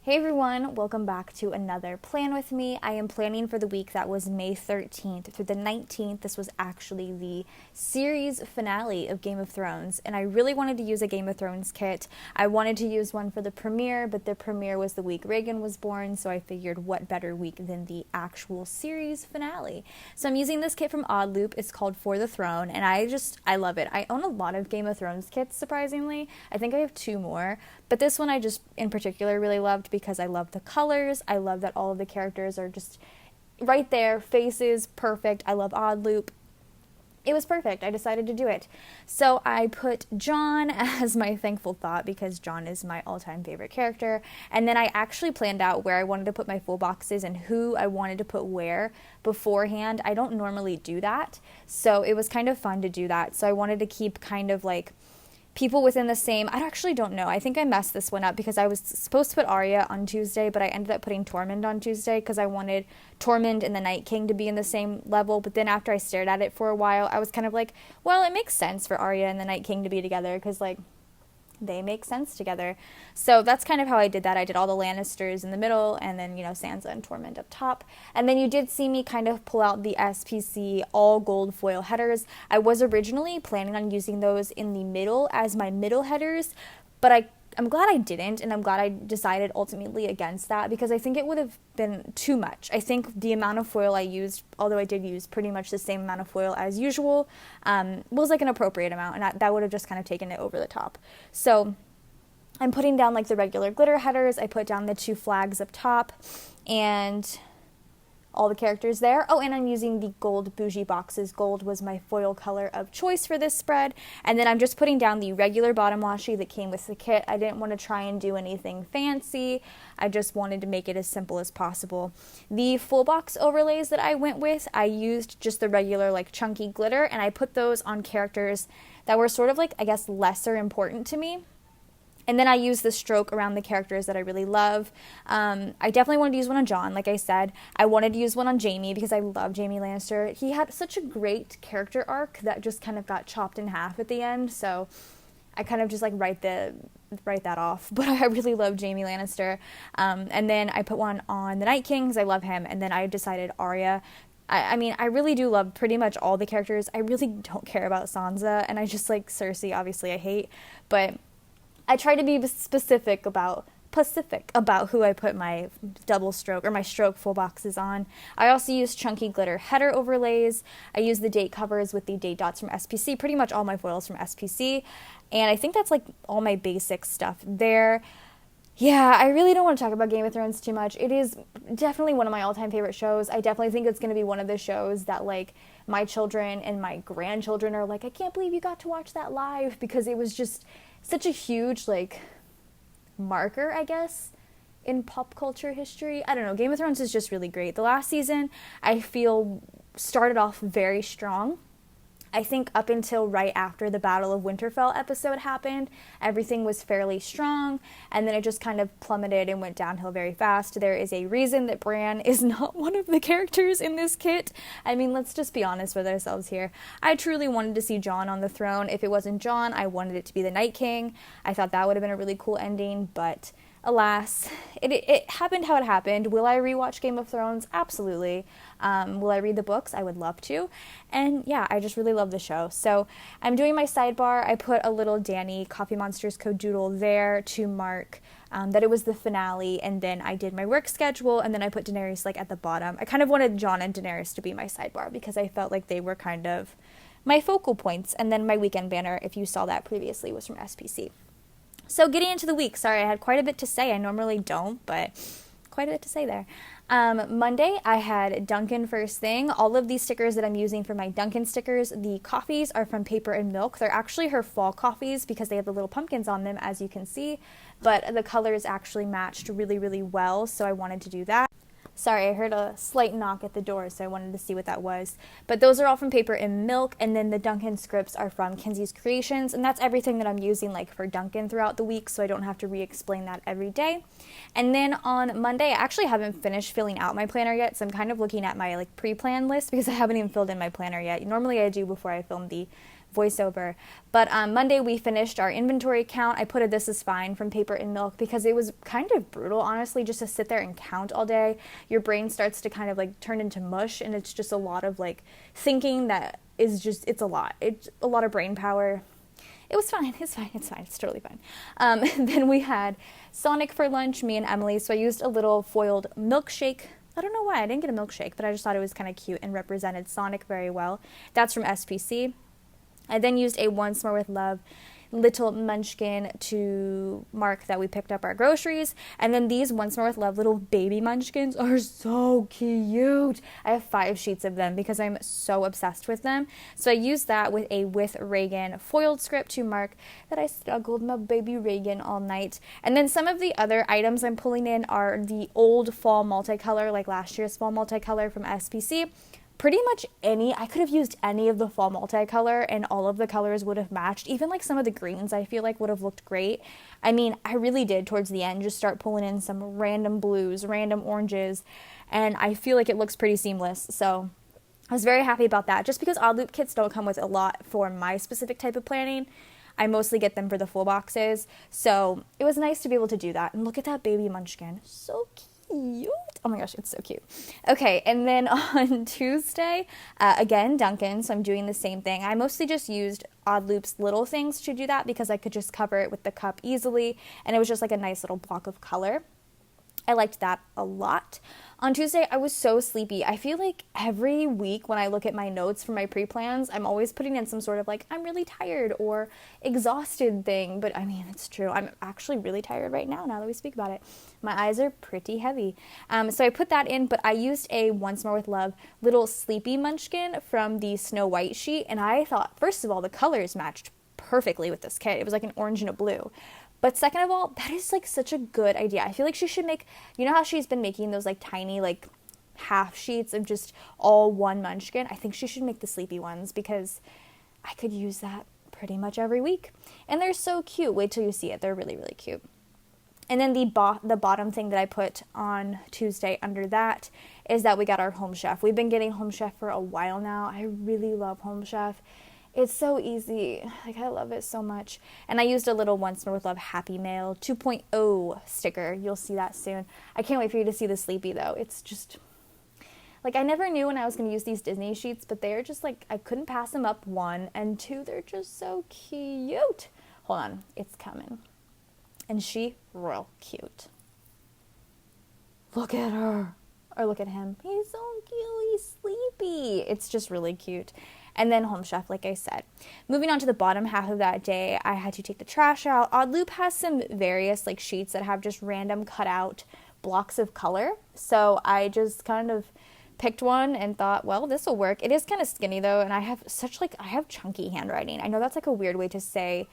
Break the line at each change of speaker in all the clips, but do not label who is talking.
Hey everyone, welcome back to another Plan With Me. I am planning for the week that was May 13th through the 19th. This was actually the series finale of Game of Thrones, and I really wanted to use a Game of Thrones kit. I wanted to use one for the premiere, but the premiere was the week Reagan was born, so I figured what better week than the actual series finale. So I'm using this kit from OddLoop. It's called For the Throne, and I love it. I own a lot of Game of Thrones kits, surprisingly. I think I have 2 more, but this one I just, in particular, really loved because I love the colors. I love that all of the characters are just right there, faces perfect. I love OddLoop. It was perfect. I decided to do it. So I put Jon as my thankful thought because Jon is my all-time favorite character. And then I actually planned out where I wanted to put my full boxes and who I wanted to put where beforehand. I don't normally do that. So it was kind of fun to do that. So I wanted to keep kind of like people within the same, I actually don't know. I think I messed this one up because I was supposed to put Arya on Tuesday, but I ended up putting Tormund on Tuesday because I wanted Tormund and the Night King to be in the same level. But then after I stared at it for a while, I was kind of like, well, it makes sense for Arya and the Night King to be together because, like, they make sense together. So that's kind of how I did that. I did all the Lannisters in the middle and then, Sansa and Tormund up top. And then you did see me kind of pull out the SPC all gold foil headers. I was originally planning on using those in the middle as my middle headers, but I'm glad I didn't, and I'm glad I decided ultimately against that because I think it would have been too much. I think the amount of foil I used, although I did use pretty much the same amount of foil as usual, was like an appropriate amount, and that would have just kind of taken it over the top. So I'm putting down like the regular glitter headers. I put down the 2 flags up top, and all the characters there. Oh, and I'm using the gold bougie boxes. Gold was my foil color of choice for this spread. And then I'm just putting down the regular bottom washi that came with the kit. I didn't want to try and do anything fancy. I just wanted to make it as simple as possible. The full box overlays that I went with, I used just the regular like chunky glitter, and I put those on characters that were sort of like, I guess, lesser important to me. And then I use the stroke around the characters that I really love. I definitely wanted to use one on Jon, like I said. I wanted to use one on Jaime because I love Jaime Lannister. He had such a great character arc that just kind of got chopped in half at the end. So I kind of just like write that off. But I really love Jaime Lannister. And then I put one on the Night King because I love him. And then I decided Arya. I mean, I really do love pretty much all the characters. I really don't care about Sansa. And I just like Cersei, obviously I hate. But I try to be specific about who I put my double stroke or my stroke full boxes on. I also use chunky glitter header overlays. I use the date covers with the date dots from SPC, pretty much all my foils from SPC. And I think that's like all my basic stuff there. Yeah, I really don't want to talk about Game of Thrones too much. It is definitely one of my all-time favorite shows. I definitely think it's going to be one of the shows that like my children and my grandchildren are like, I can't believe you got to watch that live, because it was just such a huge like marker, I guess, in pop culture history. I don't know, Game of Thrones is just really great. The last season, I feel, started off very strong. I think up until right after the Battle of Winterfell episode happened, everything was fairly strong, and then it just kind of plummeted and went downhill very fast. There is a reason that Bran is not one of the characters in this kit. I mean, let's just be honest with ourselves here. I truly wanted to see Jon on the throne. If it wasn't Jon, I wanted it to be the Night King. I thought that would have been a really cool ending, but alas, it happened how it happened. Will I rewatch Game of Thrones? Absolutely. Will I read the books? I would love to. And yeah, I just really love the show. So I'm doing my sidebar. I put a little Dany Coffee Monsters code doodle there to mark that it was the finale, and then I did my work schedule, and then I put Daenerys like at the bottom. I kind of wanted Jon and Daenerys to be my sidebar because I felt like they were kind of my focal points. And then my weekend banner, if you saw that previously, was from SPC. So getting into the week, sorry, I had quite a bit to say. I normally don't, but quite a bit to say there. Monday, I had Dunkin' first thing. All of these stickers that I'm using for my Dunkin' stickers, the coffees are from Paper and Milk. They're actually her fall coffees because they have the little pumpkins on them, as you can see, but the colors actually matched really, really well, so I wanted to do that. Sorry, I heard a slight knock at the door, so I wanted to see what that was. But those are all from Paper and Milk, and then the Dunkin' scripts are from Kenzie's Creations, and that's everything that I'm using like for Dunkin' throughout the week, so I don't have to re-explain that every day. And then on Monday, I actually haven't finished filling out my planner yet, so I'm kind of looking at my like pre-plan list because I haven't even filled in my planner yet. Normally I do before I film the voiceover. But Monday we finished our inventory count. I put a "this is fine" from Paper and Milk because it was kind of brutal, honestly, just to sit there and count all day. Your brain starts to kind of like turn into mush, and it's just a lot of like thinking that is just, it's a lot of brain power. It was fine. It's fine. It's totally fine. Then we had Sonic for lunch, me and Emily. So I used a little foiled milkshake. I don't know why I didn't get a milkshake, but I just thought it was kind of cute and represented Sonic very well. That's from SPC. I then used a Once More with Love little munchkin to mark that we picked up our groceries. And then these Once More with Love little baby munchkins are so cute. I have 5 sheets of them because I'm so obsessed with them. So I used that with a With Reagan foiled script to mark that I snuggled my baby Reagan all night. And then some of the other items I'm pulling in are the old fall multicolor, like last year's fall multicolor from SPC. Pretty much I could have used any of the fall multicolor and all of the colors would have matched. Even like some of the greens I feel like would have looked great. I mean, I really did towards the end just start pulling in some random blues, random oranges, and I feel like it looks pretty seamless. So I was very happy about that. Just because OddLoop kits don't come with a lot for my specific type of planning, I mostly get them for the full boxes. So it was nice to be able to do that. And look at that baby munchkin. So cute. Oh my gosh, it's so cute. Okay, and then on Tuesday, again, Dunkin', so I'm doing the same thing. I mostly just used OddLoop's little things to do that because I could just cover it with the cup easily, and it was just like a nice little block of color. I liked that a lot. On Tuesday, I was so sleepy. I feel like every week when I look at my notes for my pre-plans, I'm always putting in some sort of like, I'm really tired or exhausted thing. But I mean, it's true. I'm actually really tired right now that we speak about it. My eyes are pretty heavy. So I put that in, but I used a Once More with Love little sleepy munchkin from the Snow White sheet. And I thought, first of all, the colors matched perfectly with this kit. It was like an orange and a blue. But second of all, that is like such a good idea. I feel like she should make, you know how she's been making those like tiny like half sheets of just all one munchkin? I think she should make the sleepy ones because I could use that pretty much every week. And they're so cute. Wait till you see it. They're really, really cute. And then the bottom thing that I put on Tuesday under that is that we got our Home Chef. We've been getting Home Chef for a while now. I really love Home Chef. It's so easy. Like, I love it so much. And I used a little Once More with Love Happy Mail 2.0 sticker. You'll see that soon. I can't wait for you to see the sleepy, though. It's just, like, I never knew when I was going to use these Disney sheets, but they're just, like, I couldn't pass them up, 1. And 2, they're just so cute. Hold on. It's coming. And she, real cute. Look at her. Or look at him. He's so cute. He's sleepy. It's just really cute. And then Home Chef, like I said. Moving on to the bottom half of that day, I had to take the trash out. OddLoop has some various like sheets that have just random cut out blocks of color. So I just kind of picked one and thought, well, this will work. It is kind of skinny though, and I have chunky handwriting. I know that's like a weird way to say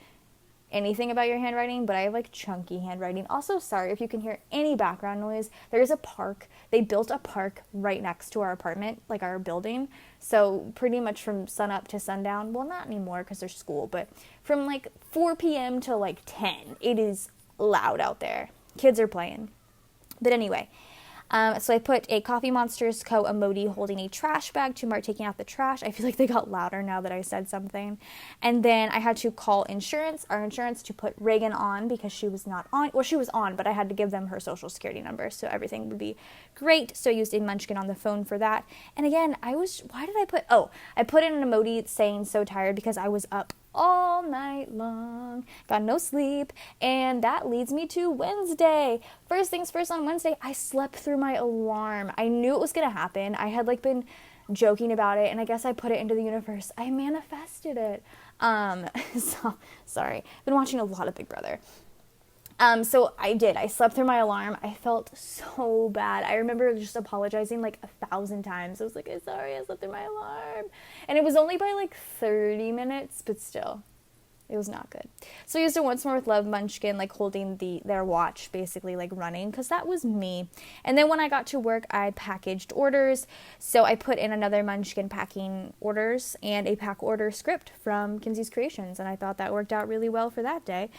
anything about your handwriting, but I have like chunky handwriting. Also, sorry if you can hear any background noise. There's a park. They built a park right next to our apartment, like our building. So pretty much from sun up to sundown, well, not anymore because there's school, but from like 4 p.m. to like 10, it is loud out there. Kids are playing. But anyway, so I put a Coffee Monsters Co. emoji holding a trash bag to mark taking out the trash. I feel like they got louder now that I said something. And then I had to call our insurance to put Reagan on because she was not on. Well, she was on, but I had to give them her social security number so everything would be great. So I used a munchkin on the phone for that. And again, I put in an emoji saying so tired because I was up all night long, got no sleep, and that leads me to Wednesday. First things first, on Wednesday, I slept through my alarm. I knew it was gonna happen. I had like been joking about it, and I guess I put it into the universe. I manifested it. So sorry, been watching a lot of Big Brother. So I did. I slept through my alarm. I felt so bad. I remember just apologizing like 1,000 times. I was like, I'm sorry, I slept through my alarm. And it was only by like 30 minutes, but still, it was not good. So I used a Once More with Love munchkin, like holding their watch, basically like running, because that was me. And then when I got to work, I packaged orders. So I put in another munchkin packing orders and a pack order script from Kinsey's Creations. And I thought that worked out really well for that day.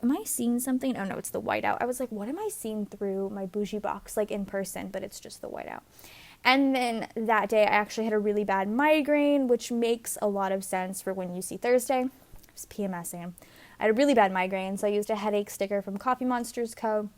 Am I seeing something? Oh no, it's the whiteout. I was like, what am I seeing through my bougie box, like in person, but it's just the whiteout. And then that day I actually had a really bad migraine, which makes a lot of sense for when you see Thursday. I was PMSing. I had a really bad migraine, so I used a headache sticker from Coffee Monsters Co.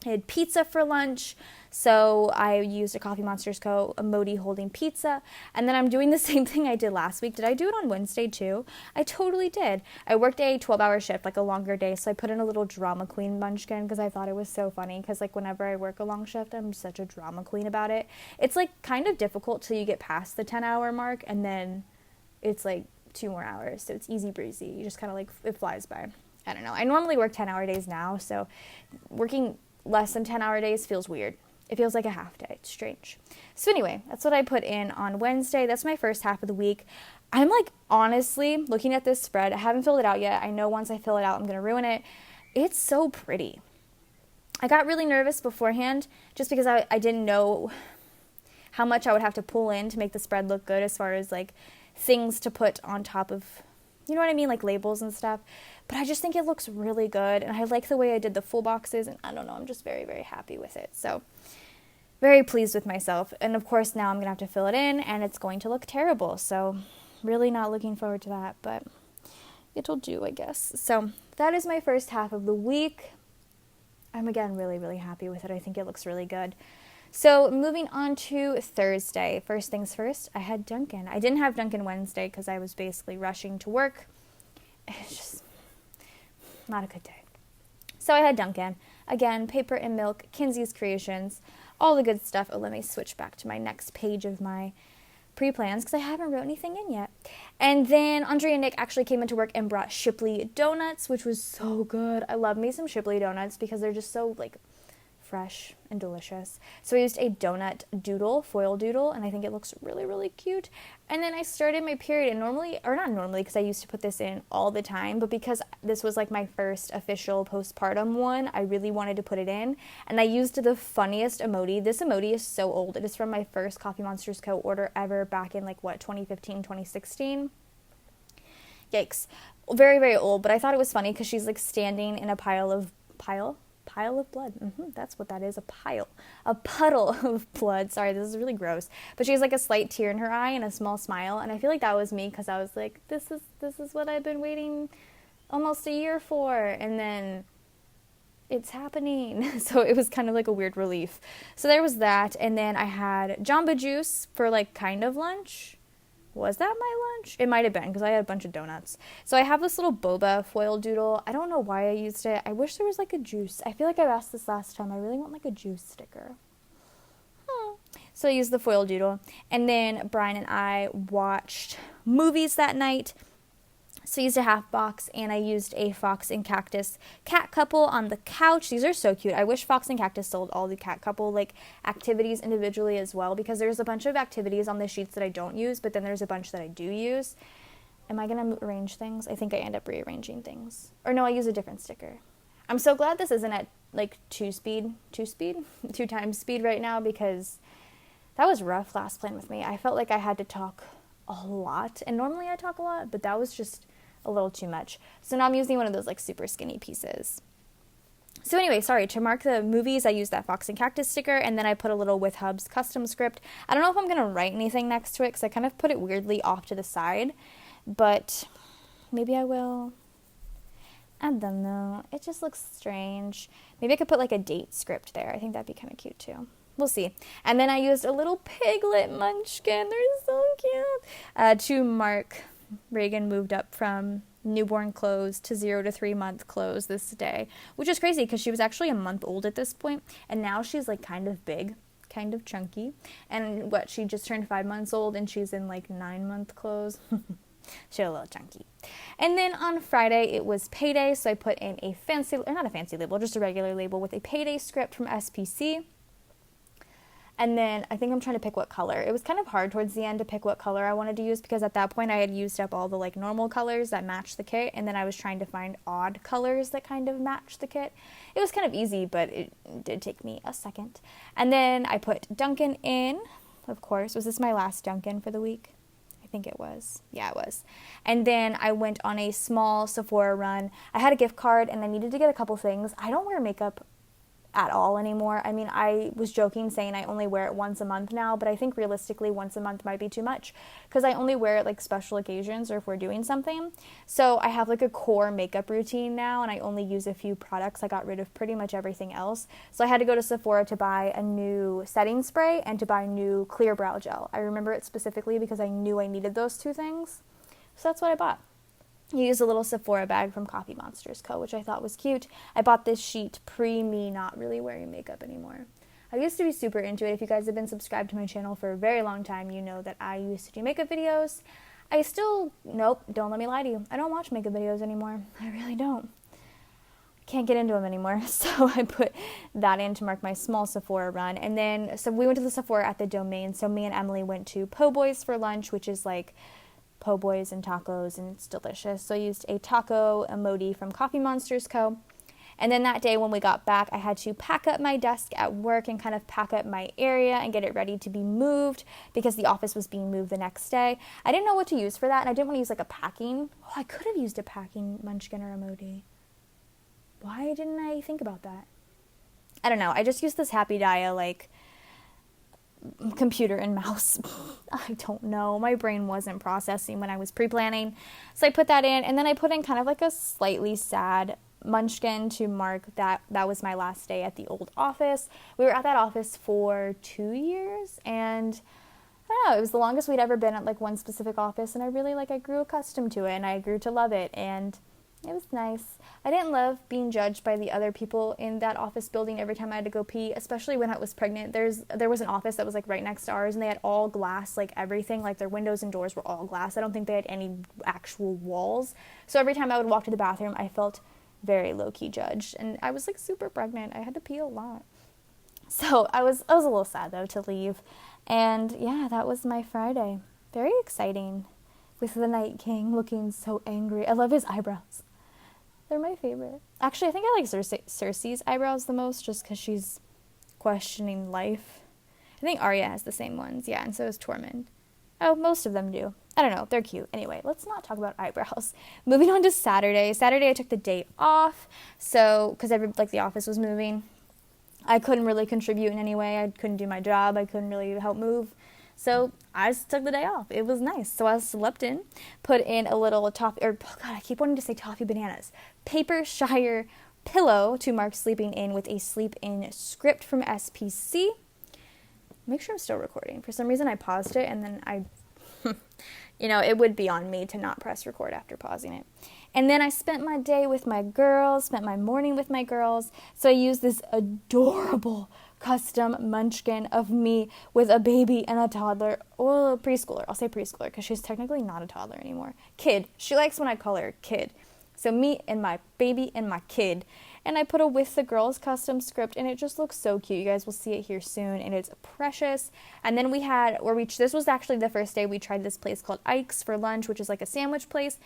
I had pizza for lunch, so I used a Coffee Monsters Co. emoji holding pizza, and then I'm doing the same thing I did last week. Did I do it on Wednesday too? I totally did. I worked a 12-hour shift, like a longer day, so I put in a little drama queen munchkin because I thought it was so funny, because like whenever I work a long shift, I'm such a drama queen about it. It's like kind of difficult till you get past the 10-hour mark, and then it's like 2 more hours, so it's easy breezy. You just kind of like, it flies by. I don't know. I normally work 10-hour days now, so working less than 10-hour days feels weird. It feels like a half day. It's strange. So anyway, that's what I put in on Wednesday. That's my first half of the week. I'm like, honestly, looking at this spread, I haven't filled it out yet. I know once I fill it out, I'm going to ruin it. It's so pretty. I got really nervous beforehand just because I didn't know how much I would have to pull in to make the spread look good as far as like things to put on top of, you know what I mean, like labels and stuff. But I just think it looks really good, and I like the way I did the full boxes, and I don't know, I'm just very, very happy with it. So very pleased with myself. And of course now I'm going to have to fill it in, and it's going to look terrible. So really not looking forward to that, but it'll do, I guess. So that is my first half of the week. I'm again really, really happy with it. I think it looks really good. So moving on to Thursday. First things first, I had Dunkin'. I didn't have Dunkin' Wednesday because I was basically rushing to work. It's just not a good day. So I had Dunkin'. Again, paper and milk, Kinsey's Creations, all the good stuff. Oh, let me switch back to my next page of my pre-plans because I haven't wrote anything in yet. And then Andre and Nick actually came into work and brought Shipley donuts, which was so good. I love me some Shipley donuts because they're just so like fresh and delicious. So I used a donut doodle, foil doodle, and I think it looks really, really cute. And then I started my period, and normally, or not normally, because I used to put this in all the time, but because this was like my first official postpartum one, I really wanted to put it in, and I used the funniest emoji. This emoji is so old. It is from my first Coffee Monsters Co. order ever back in like, 2015, 2016? Yikes. Very, very old, but I thought it was funny because she's like standing in a pile of blood. That's what that is, a puddle of blood. Sorry, this is really gross, but she has like a slight tear in her eye and a small smile, and I feel like that was me because I was like, this is what I've been waiting almost a year for, and then it's happening. So it was kind of like a weird relief. So there was that, and then I had Jamba Juice for like kind of lunch. Was that my lunch? It might have been because I had a bunch of donuts. So I have this little boba foil doodle. I don't know why I used it. I wish there was like a juice. I feel like I've asked this last time. I really want like a juice sticker. So I used the foil doodle. And then Brian and I watched movies that night. So I used a half box, and I used a Fox and Cactus cat couple on the couch. These are so cute. I wish Fox and Cactus sold all the cat couple like activities individually as well, because there's a bunch of activities on the sheets that I don't use, but then there's a bunch that I do use. Am I going to arrange things? I think I end up rearranging things. Or no, I use a different sticker. I'm so glad this isn't at like 2 times speed right now, because that was rough last plan with me. I felt like I had to talk a lot, and normally I talk a lot, but that was just a little too much. So now I'm using one of those like super skinny pieces. So anyway, sorry, to mark the movies, I used that Fox and Cactus sticker, and then I put a little With Hubs custom script. I don't know if I'm going to write anything next to it because I kind of put it weirdly off to the side, but maybe I will. I don't know. It just looks strange. Maybe I could put like a date script there. I think that'd be kind of cute too. We'll see. And then I used a little piglet munchkin. They're so cute. To mark Reagan moved up from newborn clothes to 0 to 3 month clothes this day, which is crazy because she was actually a month old at this point, and now she's like kind of big, kind of chunky, and she just turned 5 months old, and she's in like 9-month clothes. She's a little chunky. And then on Friday it was payday, so I put in a not a fancy label, just a regular label with a payday script from SPC. And then I think I'm trying to pick what color. It was kind of hard towards the end to pick what color I wanted to use, because at that point I had used up all the like normal colors that matched the kit, and then I was trying to find odd colors that kind of matched the kit. It was kind of easy, but it did take me a second. And then I put Dunkin' in, of course. Was this my last Dunkin' for the week? I think it was. Yeah, it was. And then I went on a small Sephora run. I had a gift card and I needed to get a couple things. I don't wear makeup at all anymore. I mean, I was joking saying I only wear it once a month now, but I think realistically once a month might be too much because I only wear it like special occasions or if we're doing something. So I have like a core makeup routine now and I only use a few products. I got rid of pretty much everything else. So I had to go to Sephora to buy a new setting spray and to buy new clear brow gel. I remember it specifically because I knew I needed those two things. So that's what I bought. You use a little Sephora bag from Coffee Monsters Co., which I thought was cute. I bought this sheet pre-me not really wearing makeup anymore. I used to be super into it. If you guys have been subscribed to my channel for a very long time, you know that I used to do makeup videos. Nope, don't let me lie to you. I don't watch makeup videos anymore. I really don't. Can't get into them anymore. So I put that in to mark my small Sephora run. And then, so we went to the Sephora at the Domain. So me and Emily went to Po' Boys for lunch, which is like po' boys and tacos, and it's delicious. So I used a taco emoji from Coffee Monsters Co. And then that day when we got back, I had to pack up my desk at work and kind of pack up my area and get it ready to be moved because the office was being moved the next day. I didn't know what to use for that, and I didn't want to use like a packing. Oh, I could have used a packing munchkin or emoji. Why didn't I think about that? I don't know. I just used this Happy Dia like computer and mouse. I don't know. My brain wasn't processing when I was pre-planning. So I put that in, and then I put in kind of like a slightly sad munchkin to mark that was my last day at the old office. We were at that office for 2 years, and I don't know, it was the longest we'd ever been at like one specific office, and I grew accustomed to it, and I grew to love it, and it was nice. I didn't love being judged by the other people in that office building every time I had to go pee, especially when I was pregnant. There was an office that was like right next to ours, and they had all glass, like everything, like their windows and doors were all glass. I don't think they had any actual walls. So every time I would walk to the bathroom, I felt very low-key judged, and I was like super pregnant. I had to pee a lot. So I was a little sad though to leave. And yeah, that was my Friday. Very exciting with the Night King looking so angry. I love his eyebrows. They're my favorite. Actually, I think I like Cersei's eyebrows the most just because she's questioning life. I think Arya has the same ones, yeah, and so does Tormund. Oh, most of them do. I don't know. They're cute. Anyway, let's not talk about eyebrows. Moving on to Saturday. Saturday, I took the day off, so because the office was moving. I couldn't really contribute in any way. I couldn't do my job. I couldn't really help move. So I just took the day off. It was nice. So I slept in, put in a little I keep wanting to say toffee bananas. Paper Shire pillow to mark sleeping in with a sleep in script from SPC. Make sure I'm still recording. For some reason I paused it and then it would be on me to not press record after pausing it. And then I spent my day with my girls, spent my morning with my girls. So I used this adorable custom munchkin of me with a baby and a toddler, or a preschooler. I'll say preschooler because she's technically not a toddler anymore. Kid. She likes when I call her kid. So me and my baby and my kid. And I put a With the Girls custom script, and it just looks so cute. You guys will see it here soon, and it's precious. And then this was actually the first day we tried this place called Ike's for lunch, which is like a sandwich place.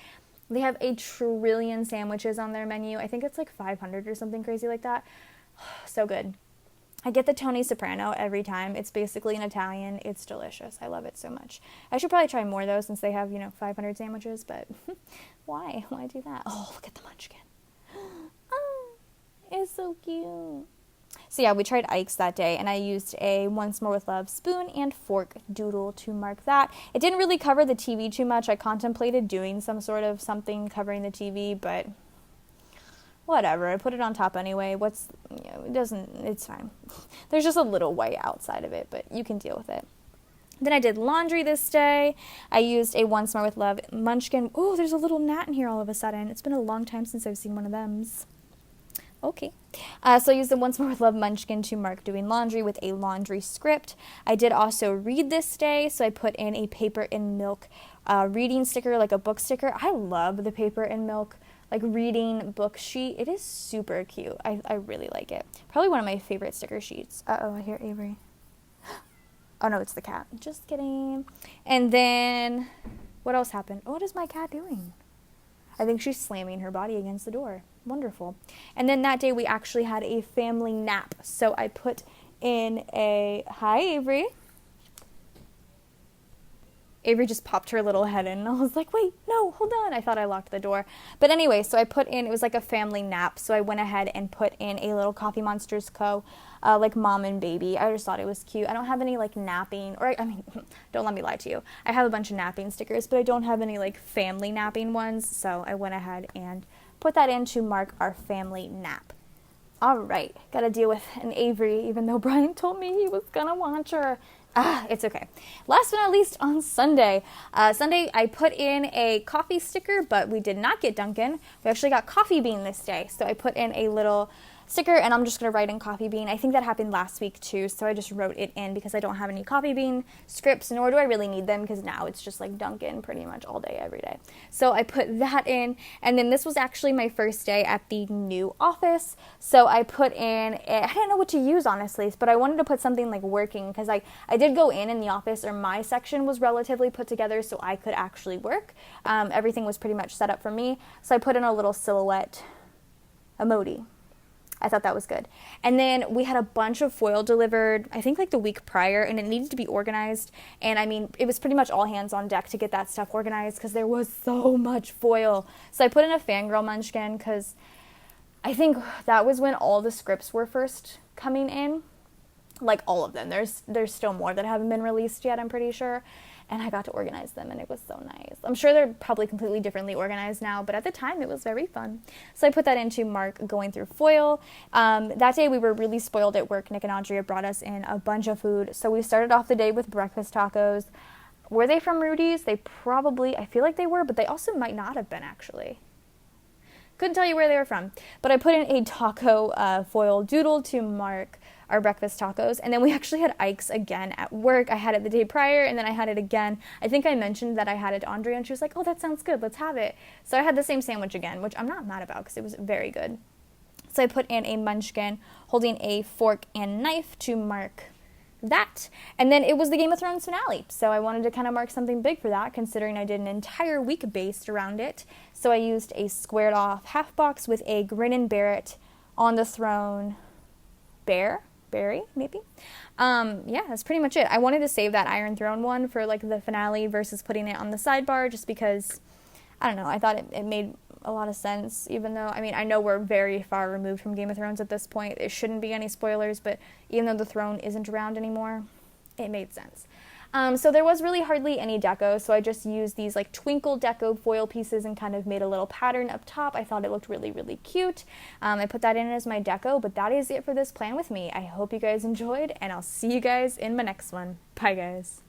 They have 1 trillion sandwiches on their menu. I think it's like 500 or something crazy like that. So good. I get the Tony Soprano every time. It's basically an Italian. It's delicious. I love it so much. I should probably try more though since they have, 500 sandwiches, but why? Why do that? Oh, look at the munchkin. Oh, it's so cute. So yeah, we tried Ike's that day, and I used a Once More with Love spoon and fork doodle to mark that. It didn't really cover the TV too much. I contemplated doing some sort of something covering the TV, but whatever. I put it on top anyway. It's fine. There's just a little white outside of it, but you can deal with it. Then I did laundry this day. I used a Once More with Love munchkin. Oh, there's a little gnat in here all of a sudden. It's been a long time since I've seen one of them. Okay. So I used the Once More with Love munchkin to mark doing laundry with a laundry script. I did also read this day, so I put in a paper and milk reading sticker, like a book sticker. I love the paper and milk like reading book sheet. It is super cute. I really like it. Probably one of my favorite sticker sheets. Uh-oh, I hear Avery. Oh no, it's the cat. Just kidding. And then what else happened? What is my cat doing? I think she's slamming her body against the door. Wonderful. And then that day we actually had a family nap. So I put in hi Avery. Avery just popped her little head in, and I was like, wait, no, hold on. I thought I locked the door. But anyway, so I put in, it was like a family nap, so I went ahead and put in a little Coffee Monsters Co., like mom and baby. I just thought it was cute. I don't have any like napping, or I mean, don't let me lie to you. I have a bunch of napping stickers, but I don't have any like family napping ones, so I went ahead and put that in to mark our family nap. All right, gotta deal with an Avery, even though Brian told me he was gonna watch her. It's okay. Last but not least, on Sunday. Sunday, I put in a coffee sticker, but we did not get Dunkin'. We actually got Coffee Bean this day. So I put in a little sticker, and I'm just going to write in Coffee Bean. I think that happened last week, too, so I just wrote it in because I don't have any Coffee Bean scripts, nor do I really need them because now it's just like Dunkin' pretty much all day, every day. So I put that in, and then this was actually my first day at the new office, so I put in, I didn't know what to use, honestly, but I wanted to put something like working because I did go in the office, or my section was relatively put together so I could actually work. Everything was pretty much set up for me, so I put in a little silhouette emoji. I thought that was good. And then we had a bunch of foil delivered, I think like the week prior, and it needed to be organized. And I mean, it was pretty much all hands on deck to get that stuff organized because there was so much foil. So I put in a fangirl munchkin because I think that was when all the scripts were first coming in. Like all of them. There's still more that haven't been released yet, I'm pretty sure. And I got to organize them, and it was so nice. I'm sure they're probably completely differently organized now, but at the time, it was very fun. So I put that into mark going through foil. That day, we were really spoiled at work. Nick and Andrea brought us in a bunch of food. So we started off the day with breakfast tacos. Were they from Rudy's? They probably, I feel like they were, but they also might not have been, actually. Couldn't tell you where they were from. But I put in a taco foil doodle to mark our breakfast tacos. And then we actually had Ike's again at work. I had it the day prior, and then I had it again. I think I mentioned that I had it to Andrea, and she was like, oh, that sounds good. Let's have it. So I had the same sandwich again, which I'm not mad about because it was very good. So I put in a munchkin holding a fork and knife to mark that. And then it was the Game of Thrones finale. So I wanted to kind of mark something big for that, considering I did an entire week based around it. So I used a squared off half box with a Grin and Barrett on the throne Barry, maybe. Yeah, that's pretty much it. I wanted to save that Iron Throne one for like the finale versus putting it on the sidebar just because, I don't know, I thought it made a lot of sense, even though, I mean, I know we're very far removed from Game of Thrones at this point. It shouldn't be any spoilers, but even though the throne isn't around anymore, it made sense. So there was really hardly any deco, so I just used these like twinkle deco foil pieces and kind of made a little pattern up top. I thought it looked really, really cute. I put that in as my deco, but that is it for this plan with me. I hope you guys enjoyed, and I'll see you guys in my next one. Bye, guys.